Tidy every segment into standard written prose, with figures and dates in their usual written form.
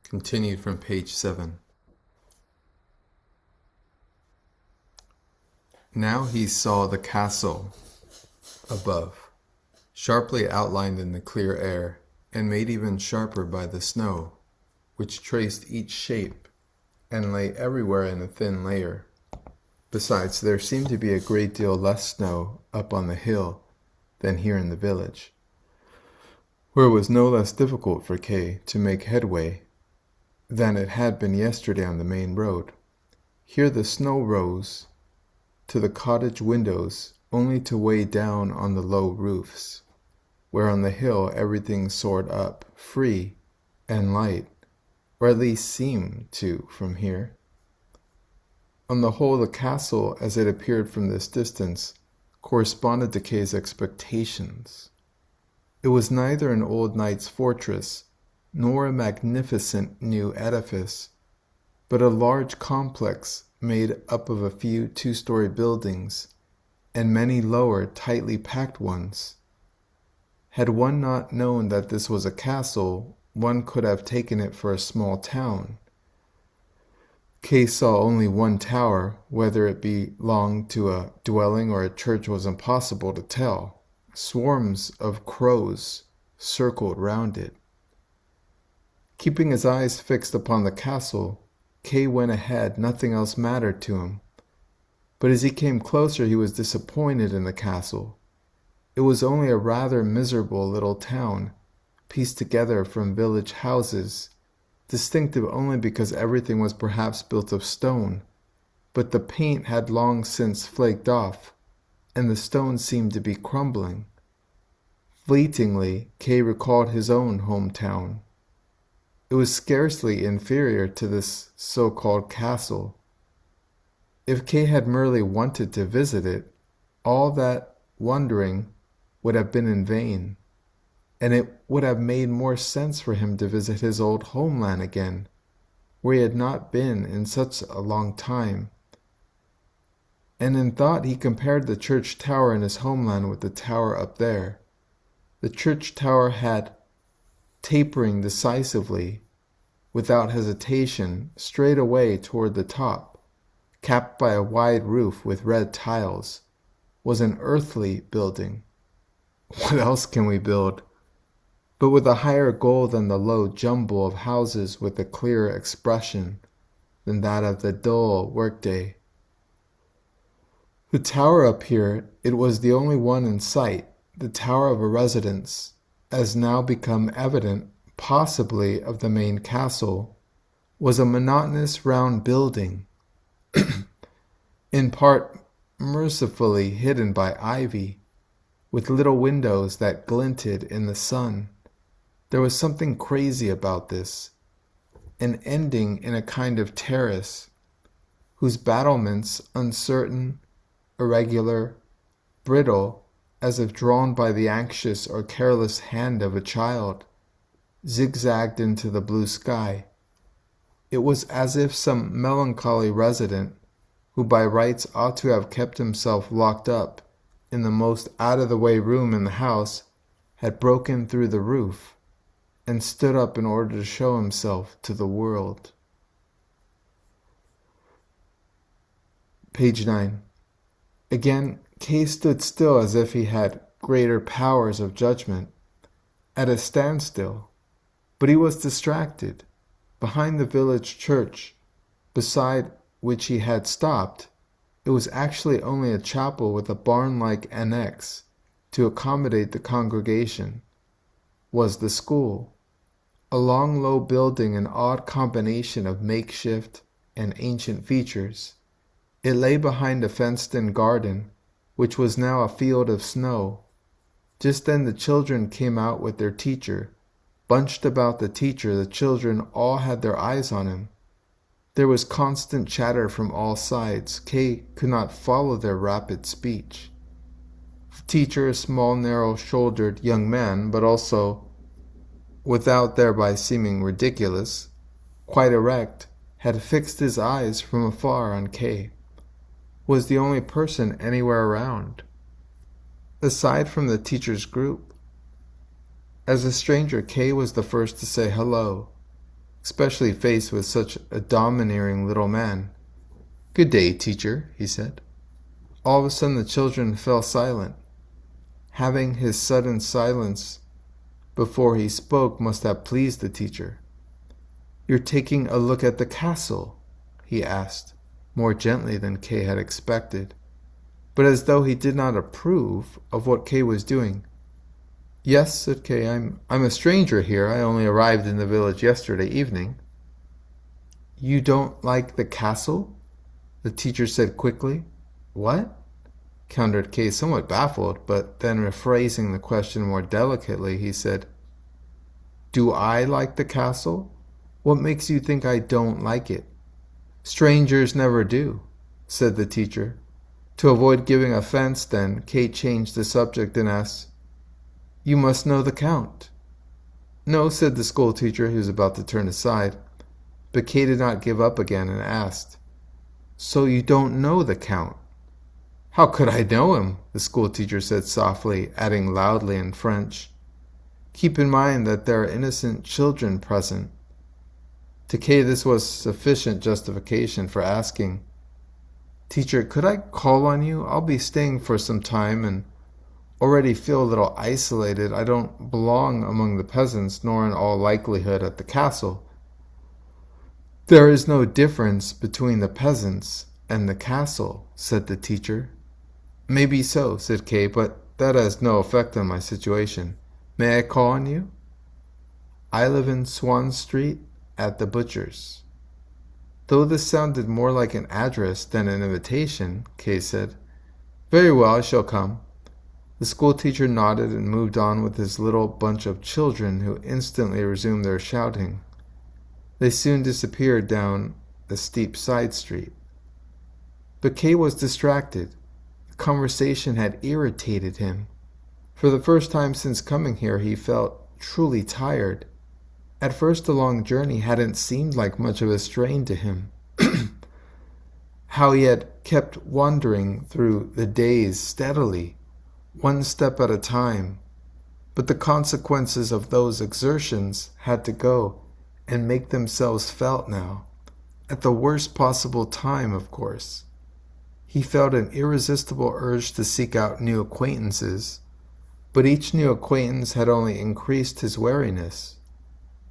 Continued from page 7. Now he saw the castle above, sharply outlined in the clear air, and made even sharper by the snow, which traced each shape and lay everywhere in a thin layer. Besides, there seemed to be a great deal less snow up on the hill than here in the village, where it was no less difficult for Kay to make headway than it had been yesterday on the main road. Here the snow rose to the cottage windows only to weigh down on the low roofs, where on the hill everything soared up, free and light, or at least seemed to from here. On the whole, the castle, as it appeared from this distance, corresponded to Kay's expectations. It was neither an old knight's fortress, nor a magnificent new edifice, but a large complex made up of a few two-story buildings and many lower, tightly packed ones. Had one not known that this was a castle, one could have taken it for a small town. Kay saw only one tower. Whether it belonged to a dwelling or a church was impossible to tell. Swarms of crows circled round it. Keeping his eyes fixed upon the castle, Kay went ahead. Nothing else mattered to him. But as he came closer, he was disappointed in the castle. It was only a rather miserable little town, pieced together from village houses, distinctive only because everything was perhaps built of stone, but the paint had long since flaked off, and the stone seemed to be crumbling. Fleetingly, Kay recalled his own hometown. It was scarcely inferior to this so-called castle. If Kay had merely wanted to visit it, all that wondering would have been in vain, and it would have made more sense for him to visit his old homeland again, where he had not been in such a long time. And in thought he compared the church tower in his homeland with the tower up there. The church tower had, tapering decisively, without hesitation, straight away toward the top, capped by a wide roof with red tiles, was an earthly building. What else can we build? But with a higher goal than the low jumble of houses, with a clearer expression than that of the dull workday. The tower up here, it was the only one in sight, the tower of a residence, as now become evident, possibly of the main castle, was a monotonous round building, in part mercifully hidden by ivy, with little windows that glinted in the sun. There was something crazy about this, an ending in a kind of terrace, whose battlements, uncertain, irregular, brittle, as if drawn by the anxious or careless hand of a child, zigzagged into the blue sky. It was as if some melancholy resident, who by rights ought to have kept himself locked up in the most out-of-the-way room in the house, had broken through the roof and stood up in order to show himself to the world. Page 9. Again, Kay stood still as if he had greater powers of judgment, at a standstill, but he was distracted. Behind the village church, beside which he had stopped, it was actually only a chapel with a barn-like annex to accommodate the congregation, was the school. A long, low building, an odd combination of makeshift and ancient features. It lay behind a fenced-in garden, which was now a field of snow. Just then the children came out with their teacher. Bunched about the teacher, the children all had their eyes on him. There was constant chatter from all sides. Kay could not follow their rapid speech. The teacher, a small, narrow-shouldered young man, but also, without thereby seeming ridiculous, quite erect, had fixed his eyes from afar on Kay. Was the only person anywhere around. Aside from the teacher's group, As a stranger, Kay was the first to say hello, especially faced with such a domineering little man. "Good day, teacher," he said. All of a sudden the children fell silent. Having his sudden silence before he spoke must have pleased the teacher. "You're taking a look at the castle?" he asked, more gently than Kay had expected, but as though he did not approve of what Kay was doing. "Yes," said Kay, I'm a stranger here. I only arrived in the village yesterday evening." "You don't like the castle?" the teacher said quickly. "What?" countered Kay, somewhat baffled, but then rephrasing the question more delicately, he said, "Do I like the castle? What makes you think I don't like it?" "Strangers never do," said the teacher. To avoid giving offense, then, Kay changed the subject and asked, "You must know the Count." "No," said the school teacher, who was about to turn aside, but Kay did not give up again and asked, "So you don't know the Count?" "How could I know him?" the school teacher said softly, adding loudly in French, "Keep in mind that there are innocent children present." To Kay this was sufficient justification for asking, "Teacher, could I call on you? I'll be staying for some time and already feel a little isolated. I don't belong among the peasants, nor in all likelihood at the castle." "There is no difference between the peasants and the castle," said the teacher. "Maybe so," said Kay, "but that has no effect on my situation. May I call on you?" "I live in Swan Street at the butcher's." Though this sounded more like an address than an invitation, Kay said, "Very well, I shall come." The school teacher nodded and moved on with his little bunch of children, who instantly resumed their shouting. They soon disappeared down a steep side street. But Kay was distracted. The conversation had irritated him. For the first time since coming here, he felt truly tired. At first, the long journey hadn't seemed like much of a strain to him. How he had kept wandering through the days steadily, one step at a time. But the consequences of those exertions had to go and make themselves felt now, at the worst possible time, of course. He felt an irresistible urge to seek out new acquaintances, but each new acquaintance had only increased his weariness.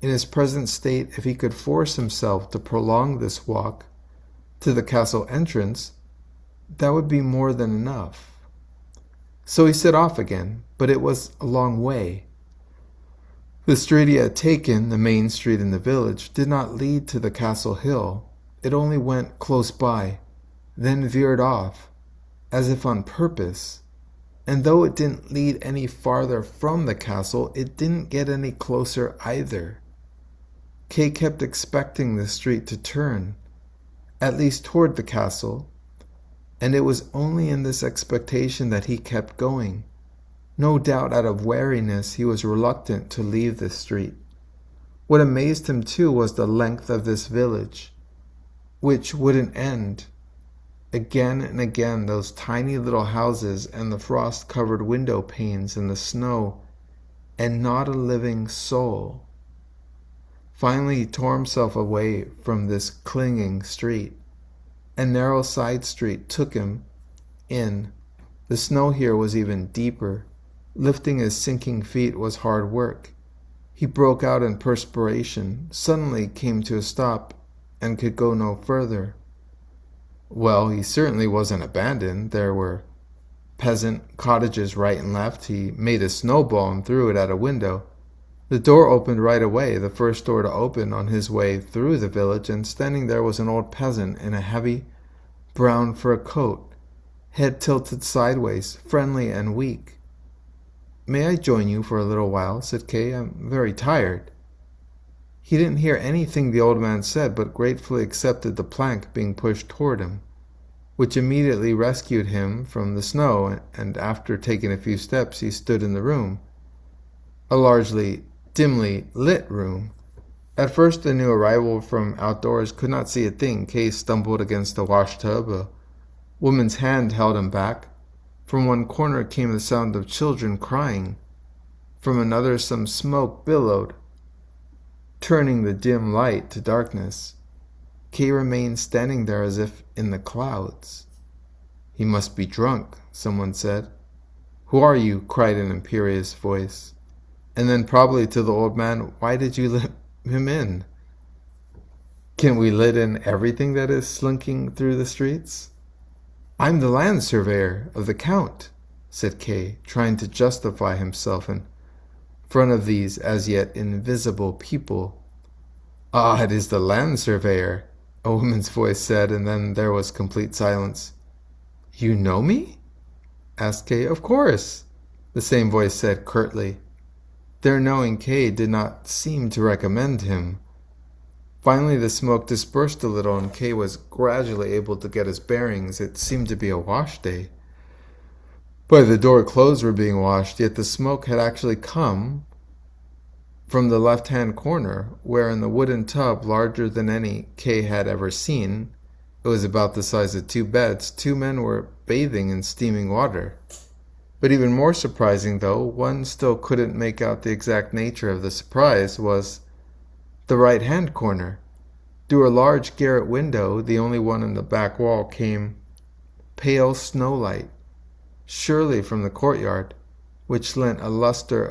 In his present state, if he could force himself to prolong this walk to the castle entrance, that would be more than enough. So he set off again, but it was a long way. The street he had taken, the main street in the village, did not lead to the castle hill. It only went close by, then veered off, as if on purpose. And though it didn't lead any farther from the castle, it didn't get any closer either. Kay kept expecting the street to turn, at least toward the castle, and it was only in this expectation that he kept going. No doubt out of weariness he was reluctant to leave the street. What amazed him too was the length of this village, which wouldn't end. Again and again those tiny little houses and the frost-covered window panes and the snow, and not a living soul. Finally he tore himself away from this clinging street. A narrow side street took him in. The snow here was even deeper. Lifting his sinking feet was hard work. He broke out in perspiration, suddenly came to a stop, and could go no further. Well, he certainly wasn't abandoned. There were peasant cottages right and left. He made a snowball and threw it at a window. The door opened right away, the first door to open on his way through the village, and standing there was an old peasant in a heavy brown fur coat, head tilted sideways, friendly and weak. "May I join you for a little while?" said Kay. "I'm very tired." He didn't hear anything the old man said, but gratefully accepted the plank being pushed toward him, which immediately rescued him from the snow, and after taking a few steps he stood in the room, a largely dimly lit room. At first the new arrival from outdoors could not see a thing. Kay stumbled against the washtub. A woman's hand held him back. From one corner came the sound of children crying. From another some smoke billowed, turning the dim light to darkness. Kay remained standing there as if in the clouds. "He must be drunk," someone said. "Who are you?" cried an imperious voice. And then probably to the old man, "Why did you let him in? Can we let in everything that is slinking through the streets?" "I'm the land surveyor of the Count," said Kay, trying to justify himself in front of these as yet invisible people. "Ah, it is the land surveyor," a woman's voice said, and then there was complete silence. "You know me?" asked Kay. "Of course," the same voice said curtly. Their knowing Kay did not seem to recommend him. Finally the smoke dispersed a little, and Kay was gradually able to get his bearings. It seemed to be a wash day. But the door clothes were being washed, yet the smoke had actually come from the left-hand corner, where in the wooden tub, larger than any Kay had ever seen, it was about the size of 2 beds, 2 men were bathing in steaming water. But even more surprising, though one still couldn't make out the exact nature of the surprise, was the right-hand corner. Through a large garret window, the only one in the back wall, came pale snowlight, surely from the courtyard, which lent a luster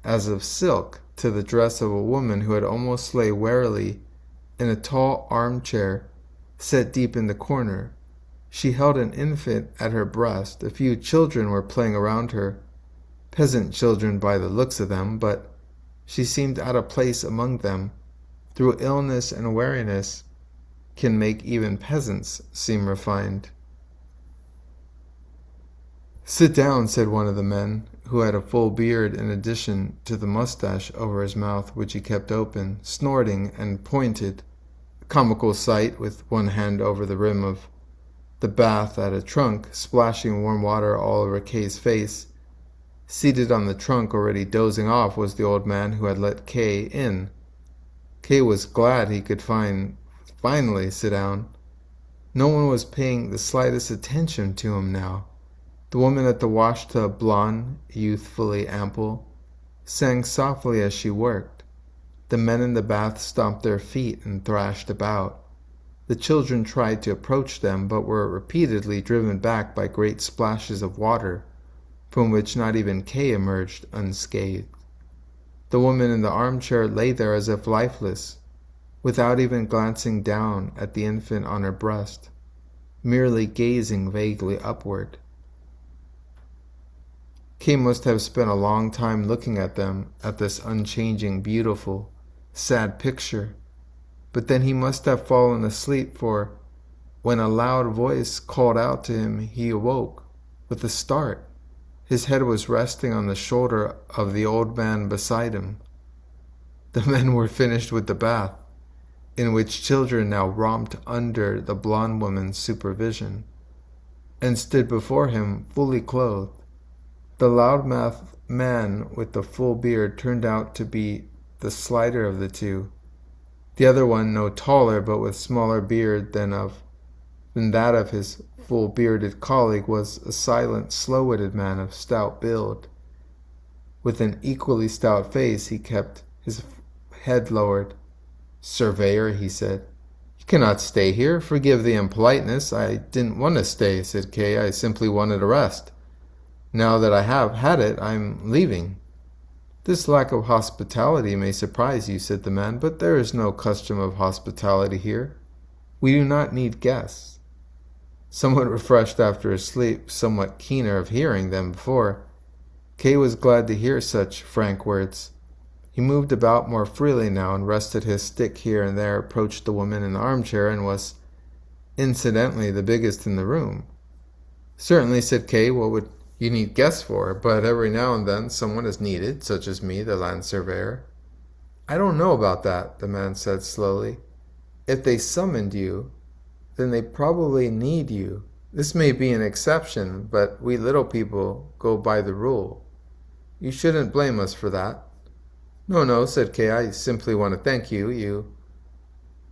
as of silk to the dress of a woman who had almost lay wearily in a tall armchair set deep in the corner. She held an infant at her breast. A few children were playing around her, peasant children by the looks of them, but she seemed out of place among them. Through illness and weariness can make even peasants seem refined. "Sit down," said one of the men, who had a full beard in addition to the mustache over his mouth, which he kept open, snorting and pointed, a comical sight, with one hand over the rim of the bath at a trunk, splashing warm water all over Kay's face. Seated on the trunk, already dozing off, was the old man who had let Kay in. Kay was glad he could finally sit down. No one was paying the slightest attention to him now. The woman at the washtub, blonde, youthfully ample, sang softly as she worked. The men in the bath stomped their feet and thrashed about. The children tried to approach them, but were repeatedly driven back by great splashes of water, from which not even Kay emerged unscathed. The woman in the armchair lay there as if lifeless, without even glancing down at the infant on her breast, merely gazing vaguely upward. Kay must have spent a long time looking at them, at this unchanging, beautiful, sad picture. But then he must have fallen asleep, for when a loud voice called out to him, he awoke with a start. His head was resting on the shoulder of the old man beside him. The men were finished with the bath, in which children now romped under the blonde woman's supervision, and stood before him fully clothed. The loudmouth man with the full beard turned out to be the slighter of the two. The other one, no taller but with smaller beard than that of his full-bearded colleague, was a silent, slow-witted man of stout build. With an equally stout face, he kept his head lowered. "Surveyor," he said, "you cannot stay here. Forgive the impoliteness. I didn't want to stay," said Kay. "I simply wanted a rest. Now that I have had it, I'm leaving." "This lack of hospitality may surprise you," said the man, "but there is no custom of hospitality here. We do not need guests." Somewhat refreshed after his sleep, somewhat keener of hearing than before, Kay was glad to hear such frank words. He moved about more freely now, and rested his stick here and there, approached the woman in the armchair, and was incidentally the biggest in the room. "Certainly," said Kay, "what would you need guests for? But every now and then someone is needed, such as me, the land surveyor." "I don't know about that," the man said slowly. "If they summoned you, then they probably need you. This may be an exception, but we little people go by the rule. You shouldn't blame us for that." No, said Kay. "I simply want to thank you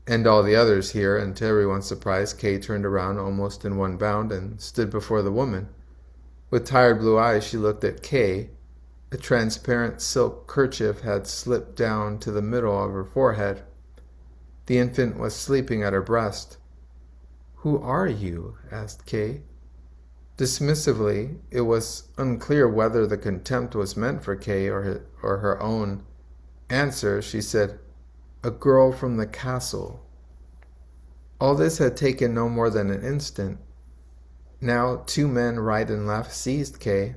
and all the others here." And to everyone's surprise, Kay turned around almost in one bound and stood before the woman. With tired blue eyes, she looked at Kay A transparent silk kerchief had slipped down to the middle of her forehead. The infant was sleeping at her breast. "Who are you?" asked Kay. Dismissively, it was unclear whether the contempt was meant for Kay or her own answer. She said, "A girl from the castle." All this had taken no more than an instant. Now 2 men right and left seized Kay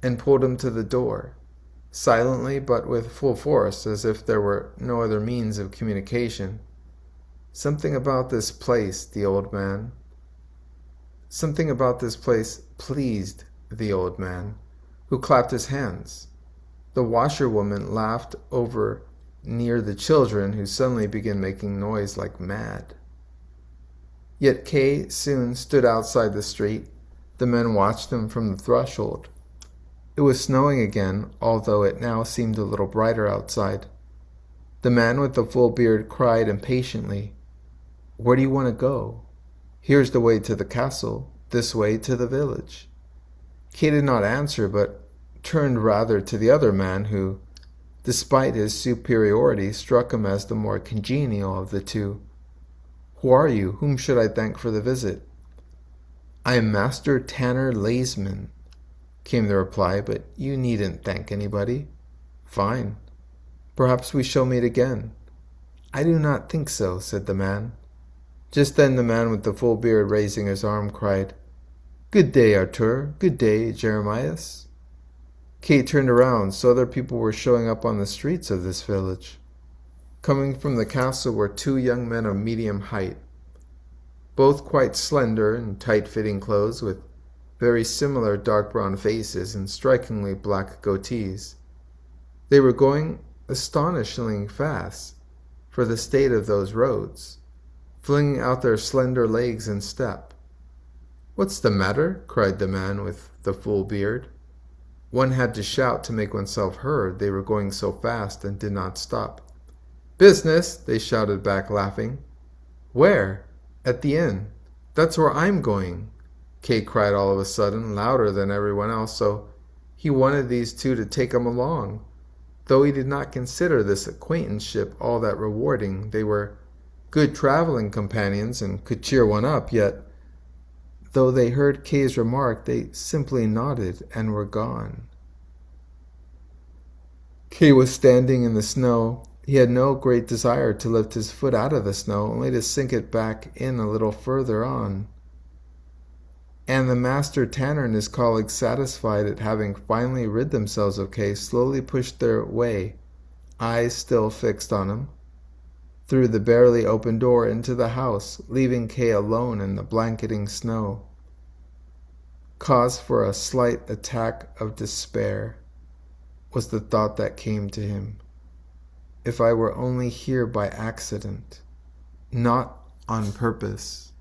and pulled him to the door, silently but with full force, as if there were no other means of communication. Something about this place pleased the old man, who clapped his hands. The washerwoman laughed over near the children, who suddenly began making noise like mad. Yet Kay soon stood outside the street. The men watched him from the threshold. It was snowing again, although it now seemed a little brighter outside. The man with the full beard cried impatiently, "Where do you want to go? Here's the way to the castle, this way to the village." Kay did not answer, but turned rather to the other man, who, despite his superiority, struck him as the more congenial of the 2. "Who are you? Whom should I thank for the visit?" "I am Master Tanner Lazeman," came the reply, "but you needn't thank anybody." "Fine. Perhaps we shall meet again." "I do not think so," said the man. Just then the man with the full beard, raising his arm, cried, "Good day, Arthur. Good day, Jeremias." Kay turned around, so other people were showing up on the streets of this village. Coming from the castle were 2 young men of medium height, both quite slender in tight-fitting clothes, with very similar dark brown faces and strikingly black goatees. They were going astonishingly fast for the state of those roads, flinging out their slender legs in step. "What's the matter?" cried the man with the full beard. One had to shout to make oneself heard, they were going so fast and did not stop. "Business!" they shouted back, laughing. "Where?" "At the inn." "That's where I'm going," Kay cried all of a sudden, louder than everyone else. So he wanted these 2 to take him along. Though he did not consider this acquaintanceship all that rewarding, they were good traveling companions and could cheer one up, yet, though they heard Kay's remark, they simply nodded and were gone. Kay was standing in the snow. He had no great desire to lift his foot out of the snow, only to sink it back in a little further on. And the master tanner and his colleagues, satisfied at having finally rid themselves of Kay, slowly pushed their way, eyes still fixed on him, through the barely open door into the house, leaving Kay alone in the blanketing snow. Cause for a slight attack of despair was the thought that came to him. If I were only here by accident, not on purpose.